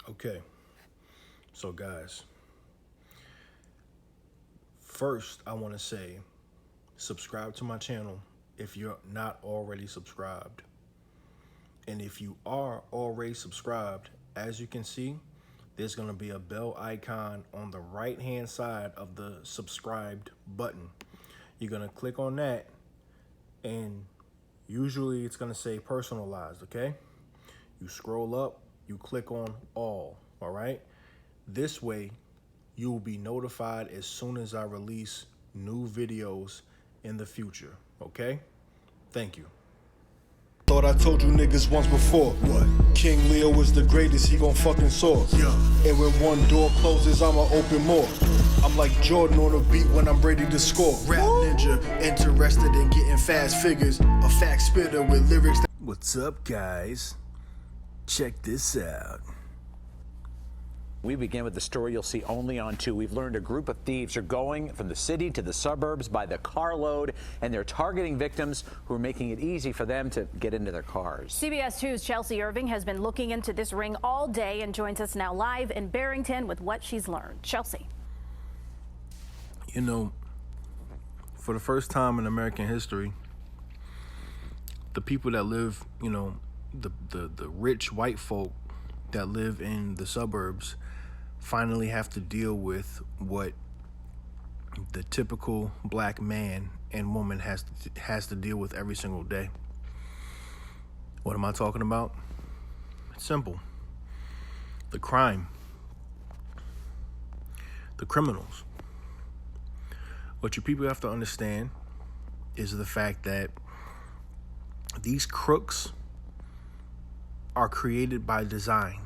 Okay, so guys, first I want to say subscribe to my channel if you're not already subscribed. And if you are already subscribed, as you can see, there's going to be a bell icon on the right hand side of the subscribed button. You're going to click on that, and usually it's going to say personalized, okay? You scroll up, you click on all right? This way, you will be notified as soon as I release new videos in the future, okay? Thank you. Thought I told you niggas once before. What? King Leo is the greatest, he gon' fucking soar. Yeah. And when one door closes, I'ma open more. I'm like Jordan on a beat when I'm ready to score. Rap ninja, interested in getting fast figures. A fact spitter with lyrics. What's up, guys? Check this out. We begin with the story you'll see only on 2. We've learned a group of thieves are going from the city to the suburbs by the carload, and they're targeting victims who are making it easy for them to get into their cars. CBS 2's Chelsea Irving has been looking into this ring all day and joins us now live in Barrington with what she's learned. Chelsea. You know, for the first time in American history, the people that live, you know, the rich white folk that live in the suburbs finally have to deal with what the typical black man and woman has to deal with every single day. What am I talking about? It's simple. The crime. The criminals. What you people have to understand is the fact that these crooks are created by design.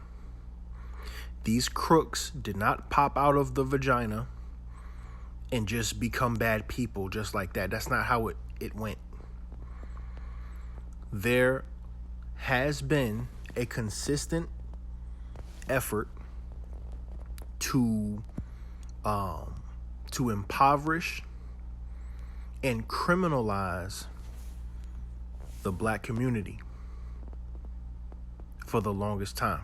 These crooks did not pop out of the vagina and just become bad people just like that. That's not how it went. There has been a consistent effort to impoverish and criminalize the black community for the longest time.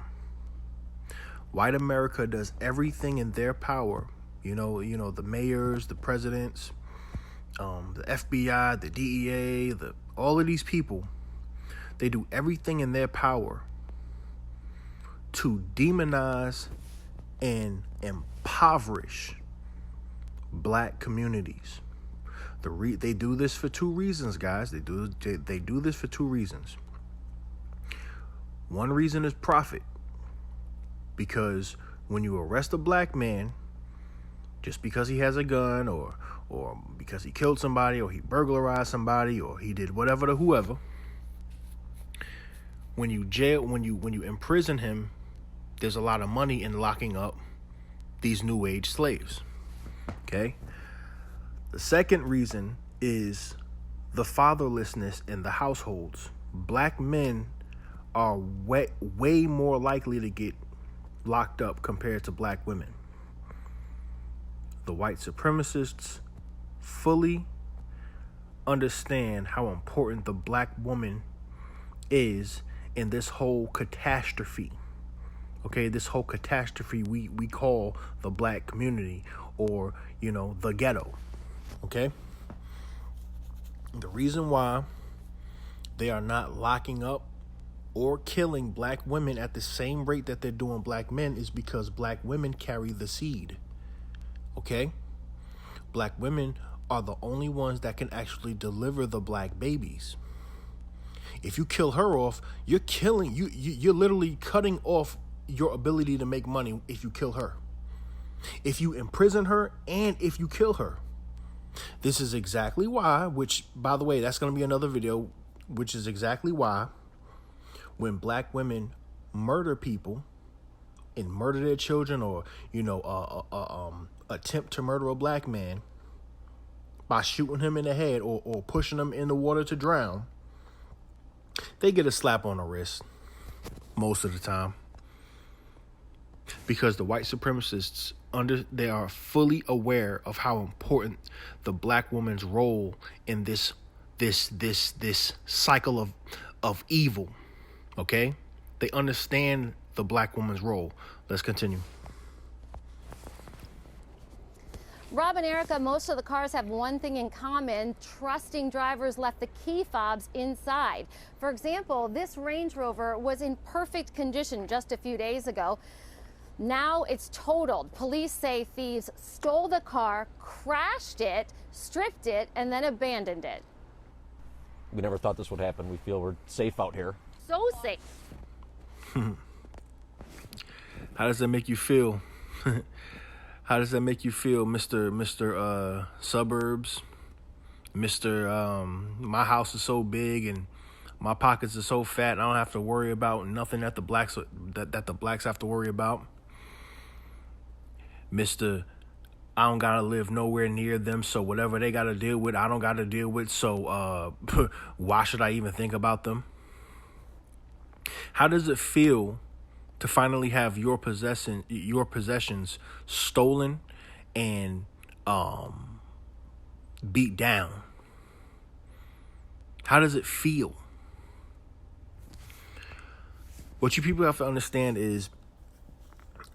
White America does everything in their power. You know, the mayors, the presidents, the FBI, the DEA, all of these people, they do everything in their power to demonize and impoverish black communities. They do this for 2 reasons, guys. They do this for 2 reasons. One reason is profit. Because when you arrest a black man, just because he has a gun or because he killed somebody or he burglarized somebody or he did whatever to whoever, when you imprison him, there's a lot of money in locking up these new age slaves. Okay? The second reason is the fatherlessness in the households. Black men are way more likely to get locked up compared to black women. The white supremacists fully understand how important the black woman is in this whole catastrophe. Okay, this whole catastrophe we call the black community, or, you know, the ghetto. Okay? The reason why they are not locking up or killing black women at the same rate that they're doing black men is because black women carry the seed. Okay? Black women are the only ones that can actually deliver the black babies. If you kill her off, you're literally cutting off your ability to make money if you kill her. If you imprison her and if you kill her. This is exactly why, which, by the way, that's going to be another video, which is exactly why when black women murder people and murder their children, or, you know, attempt to murder a black man by shooting him in the head or pushing him in the water to drown, they get a slap on the wrist most of the time. Because the white supremacists, they are fully aware of how important the black woman's role in this cycle of evil. Okay? They understand the black woman's role. Let's continue. Rob and Erica, most of the cars have one thing in common. Trusting drivers left the key fobs inside. For example, this Range Rover was in perfect condition just a few days ago. Now it's totaled. Police say thieves stole the car, crashed it, stripped it, and then abandoned it. We never thought this would happen. We feel we're safe out here. So safe. How does that make you feel? How does that make you feel, Mr. Suburbs? My house is so big and my pockets are so fat, I don't have to worry about nothing that the blacks have to worry about. Mr. I don't gotta live nowhere near them, so whatever they gotta deal with, I don't gotta deal with. So why should I even think about them? How does it feel to finally have your possessions stolen and beat down? How does it feel? What you people have to understand is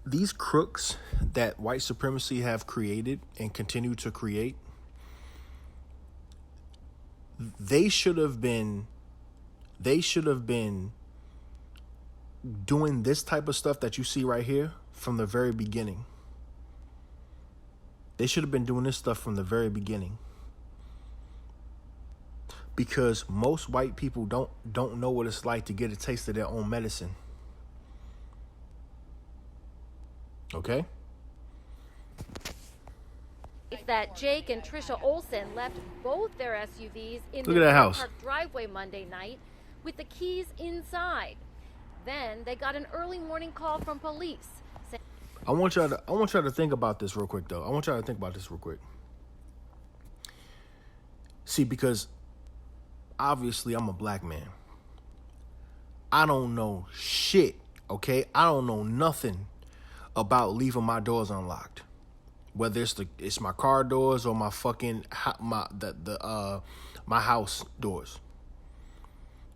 these crooks that white supremacy have created and continue to create, they should have been doing this type of stuff that you see right here from the very beginning. They should have been doing this stuff from the very beginning. Because most white people don't know what it's like to get a taste of their own medicine. Okay? That Jake and Trisha Olsen left both their SUVs in Look the at that house. park driveway Monday night with the keys inside. Then they got an early morning call from police. I want y'all to think about this real quick, though. See, because obviously I'm a black man. I don't know shit, okay? I don't know nothing about leaving my doors unlocked. Whether it's my car doors or my fucking my house doors.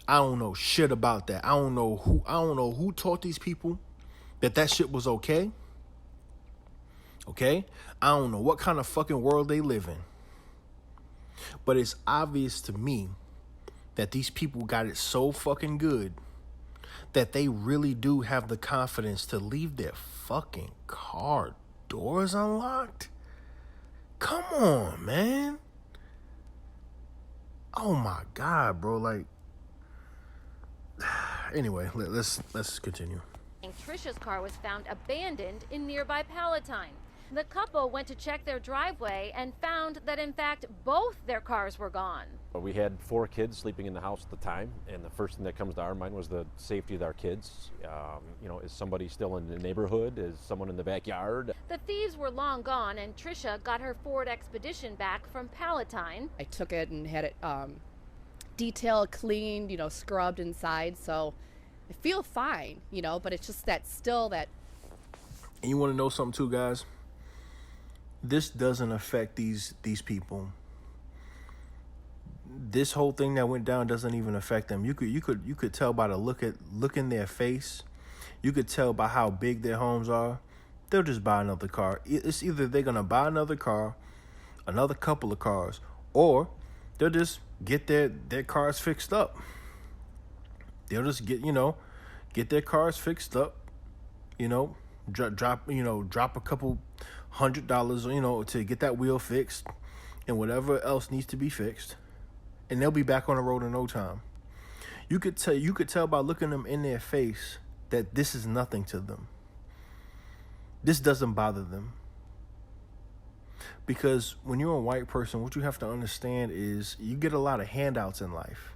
I don't know shit about that. I don't know who taught these people that shit was okay. Okay? I don't know what kind of fucking world they live in. But it's obvious to me that these people got it so fucking good that they really do have the confidence to leave their fucking car doors unlocked. Come on, man. Oh my God, bro. Like, anyway, let's continue. Trisha's car was found abandoned in nearby Palatine. The couple went to check their driveway and found that, in fact, both their cars were gone. We had 4 kids sleeping in the house at the time, and the first thing that comes to our mind was the safety of our kids. Is somebody still in the neighborhood? Is someone in the backyard? The thieves were long gone, and Trisha got her Ford Expedition back from Palatine. I took it and had it detailed, cleaned, scrubbed inside, so I feel fine, but it's just that. And you want to know something too, guys? This doesn't affect these people. This whole thing that went down doesn't even affect them. You could tell by the look in their face. You could tell by how big their homes are. They'll just buy another car. It's either they're gonna buy another car, another couple of cars, or they'll just get their cars fixed up. They'll just get their cars fixed up. Drop a couple $100, to get that wheel fixed and whatever else needs to be fixed. And they'll be back on the road in no time. You could tell by looking them in their face that this is nothing to them. This doesn't bother them. Because when you're a white person, what you have to understand is you get a lot of handouts in life.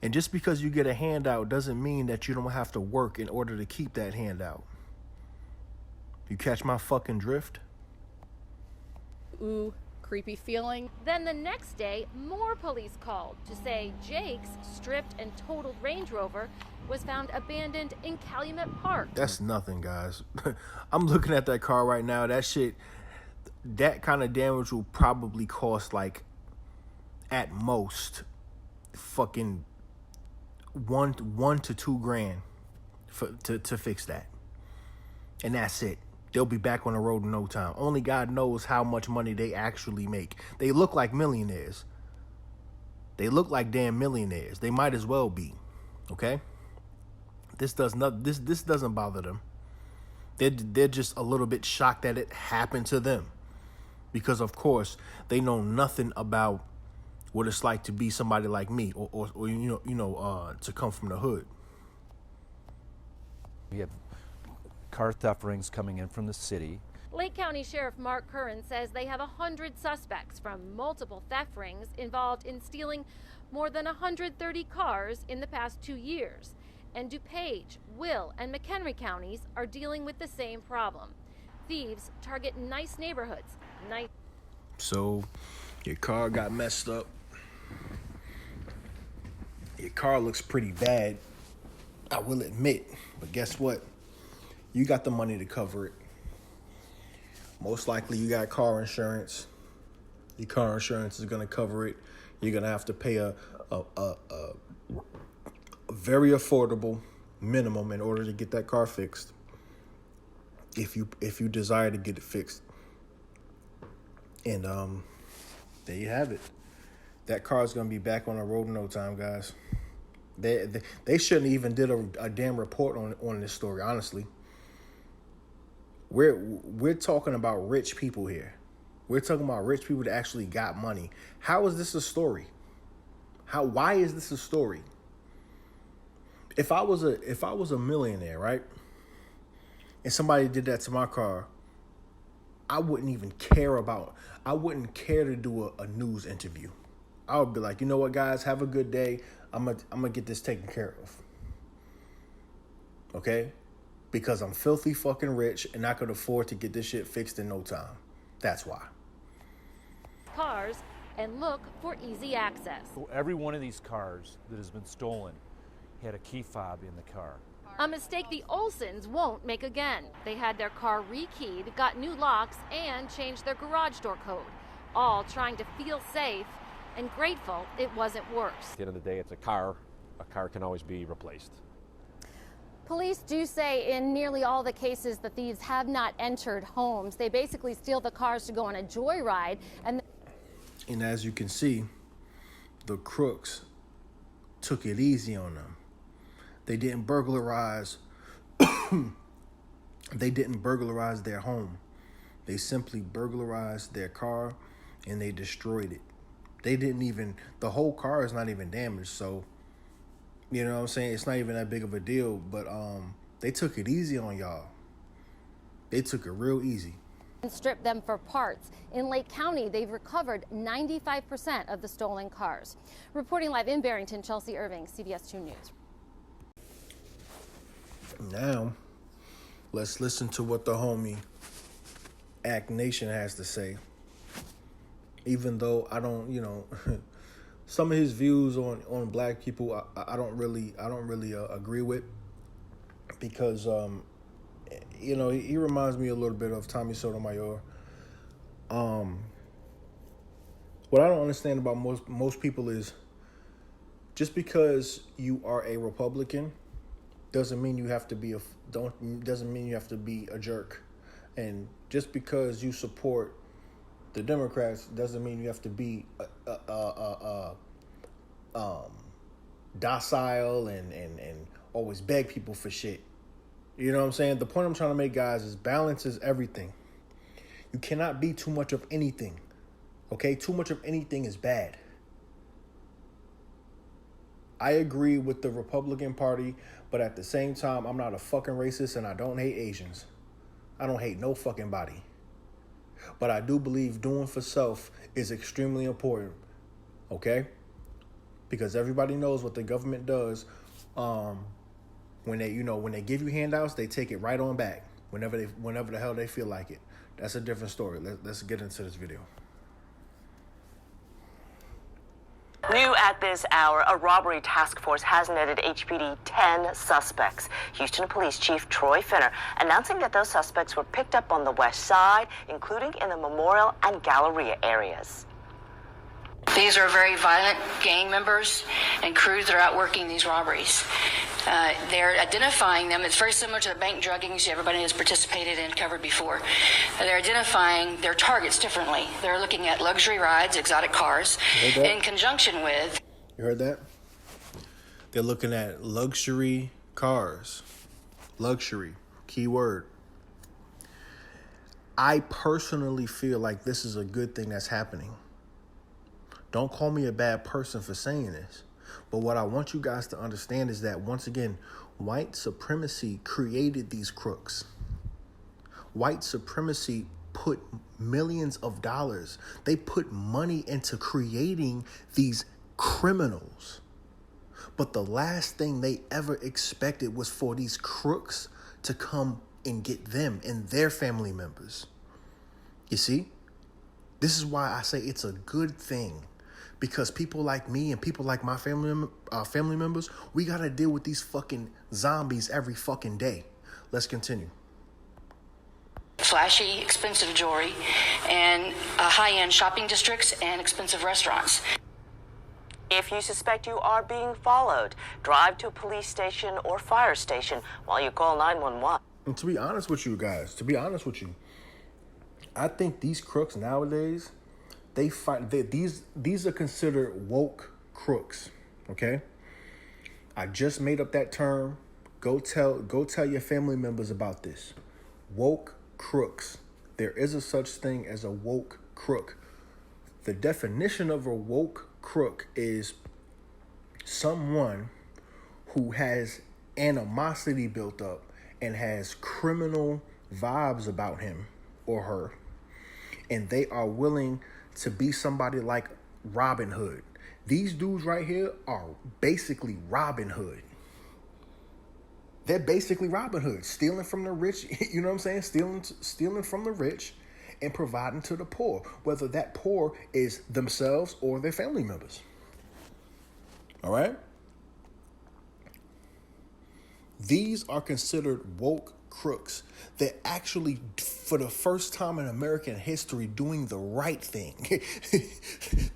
And just because you get a handout doesn't mean that you don't have to work in order to keep that handout. You catch my fucking drift? Ooh, creepy feeling. Then the next day, more police called to say Jake's stripped and totaled Range Rover was found abandoned in Calumet Park. That's nothing, guys. I'm looking at that car right now. That kind of damage will probably cost, like, at most, fucking $1 to $2 grand to fix that. And that's it. They'll be back on the road in no time. Only God knows how much money they actually make. They look like millionaires. They look like damn millionaires. They might as well be. Okay? This doesn't bother them. They're just a little bit shocked that it happened to them. Because of course, they know nothing about what it's like to be somebody like me or to come from the hood. We have car theft rings coming in from the city. Lake County Sheriff Mark Curran says they have 100 suspects from multiple theft rings involved in stealing more than 130 cars in the past 2 years. And DuPage, Will, and McHenry counties are dealing with the same problem. Thieves target nice neighborhoods. So, your car got messed up. Your car looks pretty bad, I will admit. But guess what? You got the money to cover it. Most likely you got car insurance. Your car insurance is going to cover it. You're going to have to pay a very affordable minimum in order to get that car fixed. If you desire to get it fixed. And there you have it. That car is going to be back on the road in no time, guys. They shouldn't even did a damn report on this story, honestly. We're talking about rich people here. We're talking about rich people that actually got money. How is this a story? Why is this a story? If I was a millionaire, right? And somebody did that to my car, I wouldn't care to do a news interview. I would be like, you know what, guys, have a good day. I'm gonna get this taken care of. Okay? Because I'm filthy fucking rich and I could afford to get this shit fixed in no time. That's why. Cars and look for easy access. Every one of these cars that has been stolen had a key fob in the car. A mistake the Olsons won't make again. They had their car rekeyed, got new locks, and changed their garage door code. All trying to feel safe and grateful it wasn't worse. At the end of the day, it's a car. A car can always be replaced. Police do say in nearly all the cases the thieves have not entered homes. They basically steal the cars to go on a joyride. And as you can see, the crooks took it easy on them. They didn't burglarize. They didn't burglarize their home. They simply burglarized their car and they destroyed it. The whole car is not even damaged. So, you know what I'm saying? It's not even that big of a deal, but they took it easy on y'all. They took it real easy. Stripped them for parts. In Lake County, they've recovered 95% of the stolen cars. Reporting live in Barrington, Chelsea Irving, CBS 2 News. Now, let's listen to what the homie Act Nation has to say. Even though I don't, some of his views on black people, I don't really agree with, because he reminds me a little bit of Tommy Sotomayor. What I don't understand about most people is, just because you are a Republican doesn't mean you have to be a jerk, and just because you support the Democrats doesn't mean you have to be docile and always beg people for shit. You know what I'm saying? The point I'm trying to make, guys, is balance is everything. You cannot be too much of anything. Okay? Too much of anything is bad. I agree with the Republican Party, but at the same time, I'm not a fucking racist and I don't hate Asians. I don't hate no fucking body. But I do believe doing for self is extremely important. Okay? Because everybody knows what the government does. When they give you handouts, they take it right on back whenever the hell they feel like it. That's a different story. Let's get into this video. New at this hour, a robbery task force has netted HPD 10 suspects. Houston Police Chief Troy Finner announcing that those suspects were picked up on the west side, including in the Memorial and Galleria areas. These are very violent gang members and crews that are out working these robberies. They're identifying them. It's very similar to the bank druggings everybody has participated in, covered before. They're identifying their targets differently. They're looking at luxury rides, exotic cars, in conjunction with... You heard that? They're looking at luxury cars. Luxury, key word. I personally feel like this is a good thing that's happening. Don't call me a bad person for saying this. But what I want you guys to understand is that, once again, white supremacy created these crooks. White supremacy put millions of dollars. They put money into creating these criminals. But the last thing they ever expected was for these crooks to come and get them and their family members. You see? This is why I say it's a good thing. Because people like me and people like my family members, we got to deal with these fucking zombies every fucking day. Let's continue. Flashy, expensive jewelry, and high-end shopping districts and expensive restaurants. If you suspect you are being followed, drive to a police station or fire station while you call 911. And to be honest with you guys, I think these crooks nowadays, these are considered woke crooks, okay? I just made up that term. Go tell your family members about this. Woke crooks. There is a such thing as a woke crook. The definition of a woke crook is someone who has animosity built up and has criminal vibes about him or her, and they are willing to be somebody like Robin Hood. These dudes right here are basically Robin Hood. They're basically Robin Hood, stealing from the rich, you know what I'm saying? Stealing from the rich and providing to the poor, whether that poor is themselves or their family members. All right? These are considered woke crooks. They're actually, for the first time in American history, doing the right thing.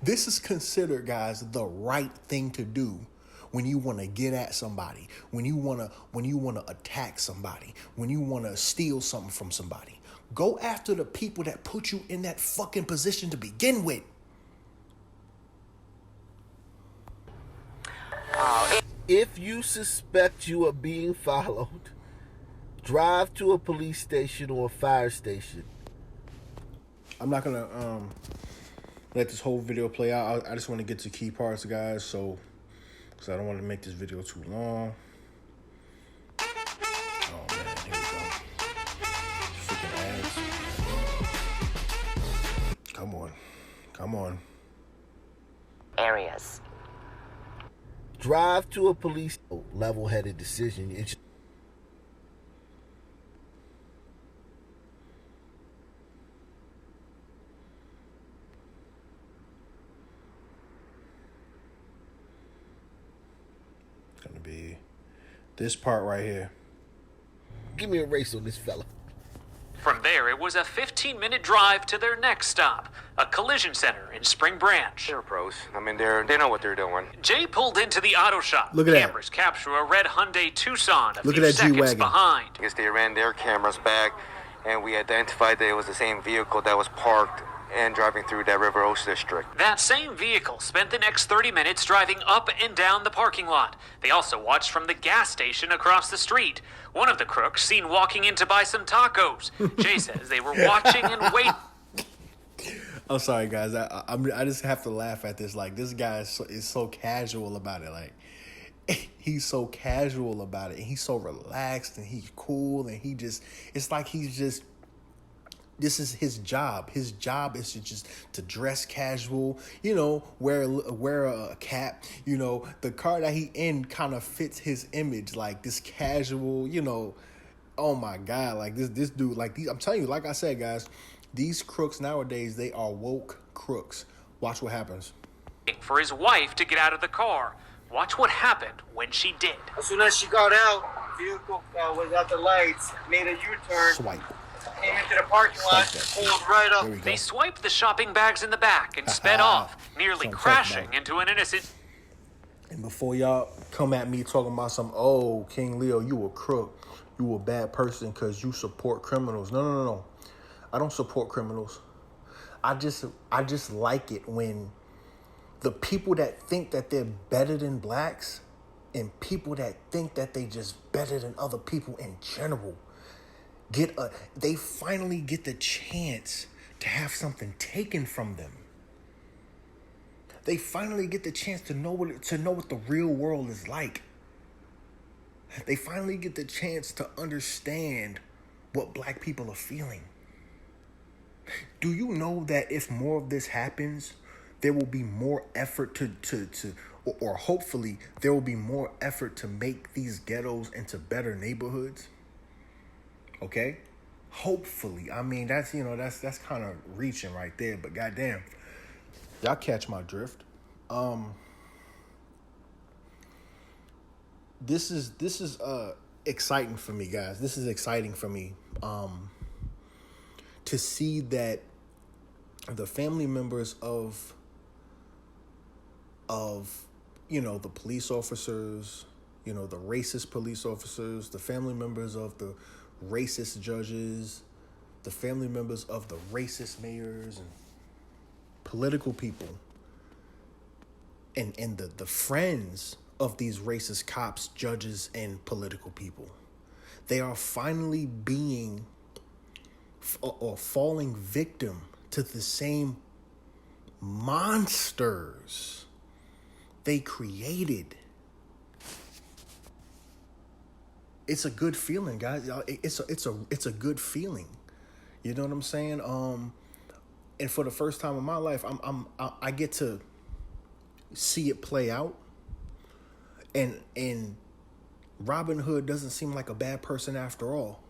This is considered, guys, the right thing to do when you want to get at somebody, when you want to attack somebody, when you want to steal something from somebody. Go after the people that put you in that fucking position to begin with. If you suspect you are being followed, drive to a police station or a fire station. I'm not gonna let this whole video play out. I just want to get to key parts, guys, so I don't want to make this video too long. Oh man, here we go. Freaking ads. Come on. Areas. Drive to a police level-headed decision. It's gonna be this part right here. Give me a race on this fella. From there, it was a 15-minute drive to their next stop, a collision center in Spring Branch. They're pros. I mean, they know what they're doing. Jay pulled into the auto shop. Look at that. Cameras capture a red Hyundai Tucson a Look few at that seconds G-Wagon. behind. I guess they ran their cameras back, and we identified that it was the same vehicle that was parked and driving through that River Oaks district. That same vehicle spent the next 30 minutes driving up and down the parking lot. They also watched from the gas station across the street. One of the crooks seen walking in to buy some tacos. Jay says they were watching and waiting. I'm sorry, guys. I just have to laugh at this. Like, this guy is so casual about it. Like, he's so casual about it, and he's so relaxed, and he's cool, and it's like he's just. This is his job. His job is to dress casual, wear a cap. The car that he in kind of fits his image, like this casual, oh my God, like this dude, like I'm telling you, like I said, guys, these crooks nowadays, they are woke crooks. Watch what happens. For his wife to get out of the car. Watch what happened when she did. As soon as she got out, vehicle without the lights, made a U-turn. Swipe. Came into the parking lot, pulled right up. There we go. They swiped the shopping bags in the back and sped off, nearly So I'm crashing talking into an innocent. And before y'all come at me talking about some, oh, King Leo, you a crook, you a bad person because you support criminals. No. I don't support criminals. I just like it when the people that think that they're better than blacks and people that think that they just better than other people in general they finally get the chance to have something taken from them. They finally get the chance to know what the real world is like. They finally get the chance to understand what black people are feeling. Do you know that if more of this happens, there will be more effort or hopefully there will be more effort to make these ghettos into better neighborhoods? Okay? Hopefully. I mean, that's kind of reaching right there, but goddamn. Y'all catch my drift. This is exciting for me, guys. This is exciting for me. To see that the family members of the police officers, the racist police officers, the family members of the racist judges, the family members of the racist mayors and political people, and the friends of these racist cops, judges, and political people. They are finally being or falling victim to the same monsters they created. It's a good feeling, guys. It's a good feeling. You know what I'm saying? And for the first time in my life, I get to see it play out. And Robin Hood doesn't seem like a bad person after all.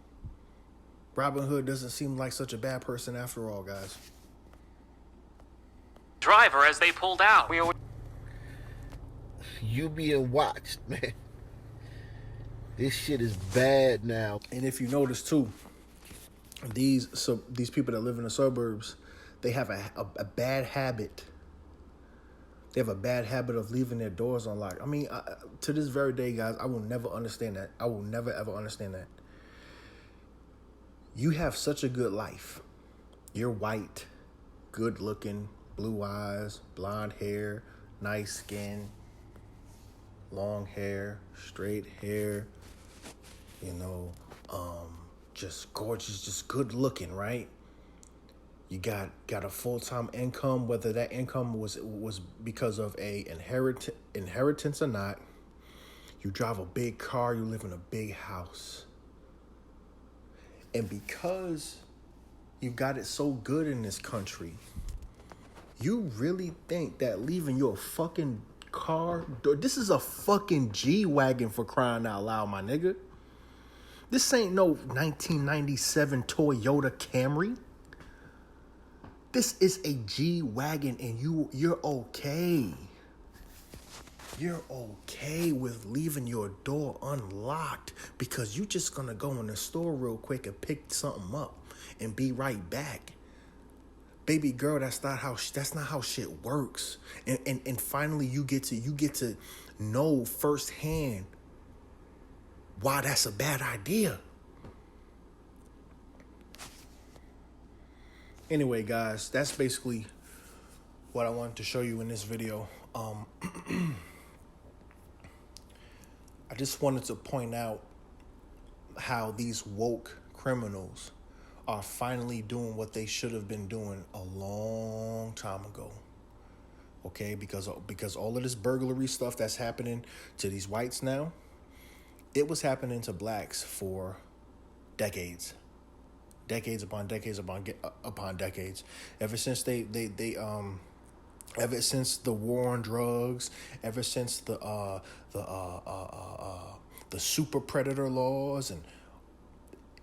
Robin Hood doesn't seem like such a bad person after all, guys. Driver as they pulled out. You being watched, man. This shit is bad now. And if you notice too, these people that live in the suburbs, they have a bad habit. They have a bad habit of leaving their doors unlocked. I mean, to this very day, guys, I will never understand that. I will never, ever understand that. You have such a good life. You're white, good looking, blue eyes, blonde hair, nice skin, long hair, straight hair, just gorgeous, just good looking, right? You got a full-time income, whether that income was because of a inheritance or not. You drive a big car, you live in a big house. And because you got it so good in this country, you really think that leaving your fucking car door, this is a fucking G-Wagon for crying out loud, my nigga. This ain't no 1997 Toyota Camry. This is a G-Wagon, and you're okay. You're okay with leaving your door unlocked because you just gonna go in the store real quick and pick something up and be right back. Baby girl, that's not how shit works. And finally you get to know firsthand why that's a bad idea. Anyway, guys, that's basically what I wanted to show you in this video. I just wanted to point out how these woke criminals are finally doing what they should have been doing a long time ago. Okay, because all of this burglary stuff that's happening to these whites now, it was happening to blacks for decades. Decades upon decades upon decades. Ever since ever since the war on drugs, ever since the super predator laws, and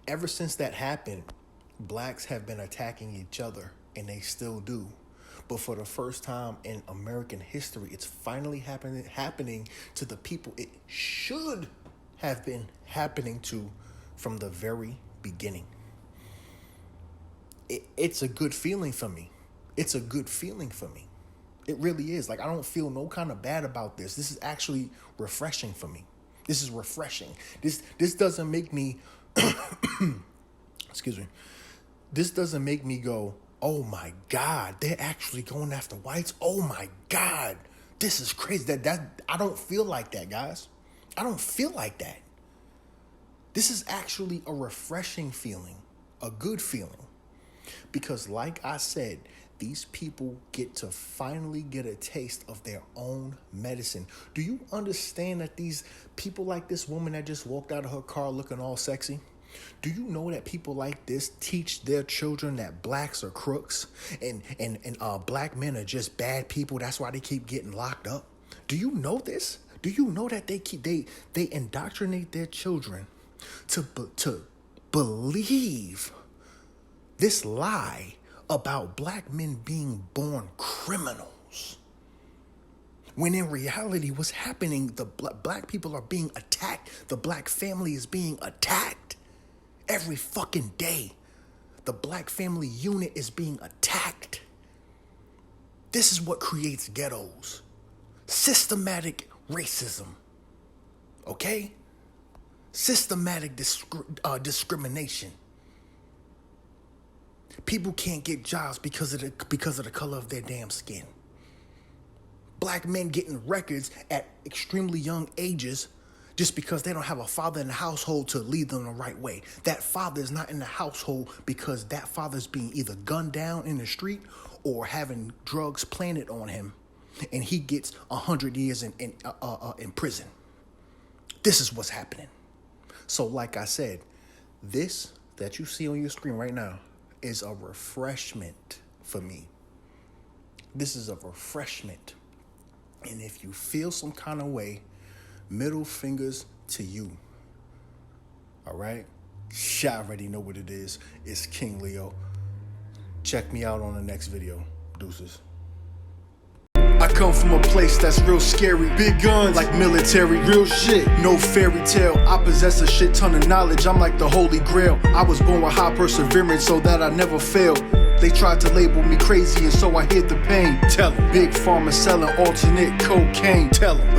ever since that happened, blacks have been attacking each other, and they still do. But for the first time in American history, it's finally happening to the people it should have been happening to from the very beginning. it's a good feeling for me. It's a good feeling for me. It really is. Like, I don't feel no kind of bad about this. This is actually refreshing for me. This is refreshing. This doesn't make me, excuse me. This doesn't make me go, oh my God, they're actually going after whites. Oh my God, this is crazy. That I don't feel like that, guys. I don't feel like that. This is actually a refreshing feeling, a good feeling. Because like I said, these people get to finally get a taste of their own medicine. Do you understand that these people like this woman that just walked out of her car looking all sexy? Do you know that people like this teach their children that blacks are crooks and black men are just bad people? That's why they keep getting locked up. Do you know this? Do you know that they indoctrinate their children to believe this lie about black men being born criminals? When in reality, what's happening, the black people are being attacked. The black family is being attacked every fucking day. The black family unit is being attacked. This is what creates ghettos. Systematic racism. Okay? Systematic discrimination. People can't get jobs because of the color of their damn skin. Black men getting records at extremely young ages just because they don't have a father in the household to lead them the right way. That father is not in the household because that father's being either gunned down in the street or having drugs planted on him, and he gets 100 years in prison. This is what's happening. So like I said, this that you see on your screen right now is a refreshment for me. This is a refreshment. And if you feel some kind of way, middle fingers to you. All right? I already know what it is. It's King Leo. Check me out on the next video. Deuces. I come from a place that's real scary. Big guns, like military, real shit. No fairy tale. I possess a shit ton of knowledge. I'm like the holy grail. I was born with high perseverance so that I never fail. They tried to label me crazy and so I hid the pain. Tell 'em. Big pharma selling alternate cocaine. Tell 'em.